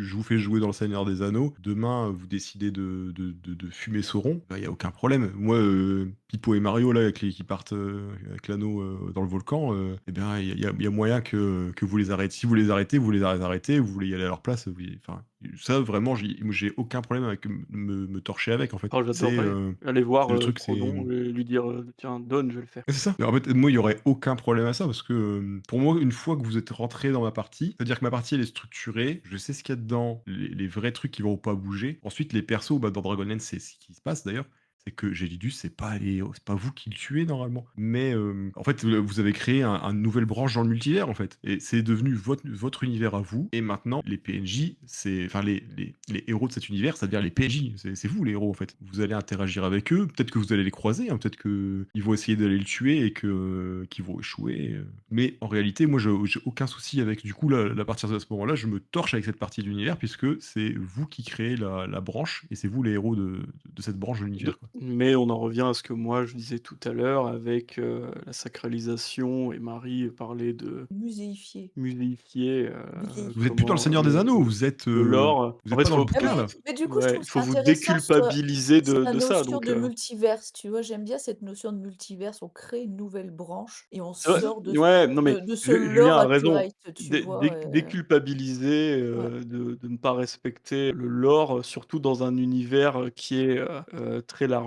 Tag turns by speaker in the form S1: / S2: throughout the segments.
S1: je vous fais jouer dans Le Seigneur des Anneaux, demain, vous décidez de fumer Sauron, bah, il y a aucun problème. Moi, Pipo et Mario là avec les qui partent, avec l'anneau, dans le volcan, et bien, il y a moyen que vous les arrêtiez. Si vous les arrêtez, vous les arrêtez, vous voulez y aller à leur place, vous y enfin, ça vraiment, moi j'ai aucun problème avec me torcher avec en fait.
S2: Oh
S1: C'est,
S2: j'adorerais aller voir,
S1: le truc c'est
S2: Frodon et lui dire, «Tiens donne, je vais le faire».
S1: ouais, c'est ça. Mais en fait, moi, il y aurait aucun problème à ça parce que, pour moi, une fois que vous êtes rentré dans ma partie, c'est-à-dire que ma partie, elle est structurée, je sais ce qu'il y a dedans, les vrais trucs qui vont pas bouger. Ensuite, les persos, bah, dans Dragonlance, c'est ce qui se passe d'ailleurs, c'est que Gelidus, c'est pas vous qui le tuez normalement. Mais, en fait, vous avez créé une nouvelle branche dans le multivers, en fait et c'est devenu votre univers à vous et maintenant les PNJ, c'est enfin les héros de cet univers, ça devient les PNJ, c'est vous les héros, en fait. Vous allez interagir avec eux, peut-être que vous allez les croiser, hein, peut-être qu'ils vont essayer d'aller le tuer et qu'ils vont échouer, mais en réalité, moi, j'ai aucun souci avec du coup, là, à partir de ce moment-là, je me torche avec cette partie de l'univers puisque c'est vous qui créez la branche et c'est vous les héros de cette branche de l'univers, quoi.
S2: Mais on en revient à ce que moi je disais tout à l'heure avec, la sacralisation et Marie parlait de
S3: Muséifié.
S2: muséifier,
S1: Vous êtes plus dans Le
S2: comment
S1: Seigneur des Anneaux,
S2: le lore.
S1: vous
S2: En
S1: êtes
S2: fait,
S1: pas dans le
S2: faut
S3: Ah
S1: bouquin, là.
S3: mais du coup, je
S2: ouais,
S3: trouve
S2: il
S3: ça
S2: faut vous
S3: intéressant
S2: déculpabiliser
S3: la
S2: de ça
S3: notion
S2: donc
S3: de multiverse, tu vois? J'aime bien cette notion de multiverse. On crée une nouvelle branche et on
S2: c'est vrai
S3: sort
S2: ouais, non mais
S3: de ce
S2: Julien
S3: lore
S2: a raison.
S3: accurate, tu vois?
S2: Déculpabiliser,
S3: Ouais.
S2: de ne pas respecter le lore, surtout dans un univers, qui est, très largement,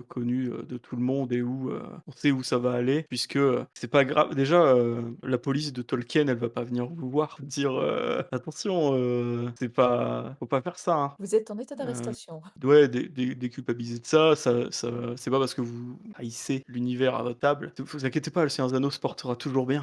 S2: connu, de tout le monde et où, on sait où ça va aller puisque, c'est pas grave déjà, la police de Tolkien, elle va pas venir vous voir dire, «Attention, c'est pas faut pas faire ça, hein».
S3: Vous êtes en état d'arrestation.
S2: Ouais, déculpabiliser de ça c'est pas parce que vous haïssez l'univers à votre table, vous inquiétez pas, le Seigneur des Anneaux se portera toujours bien.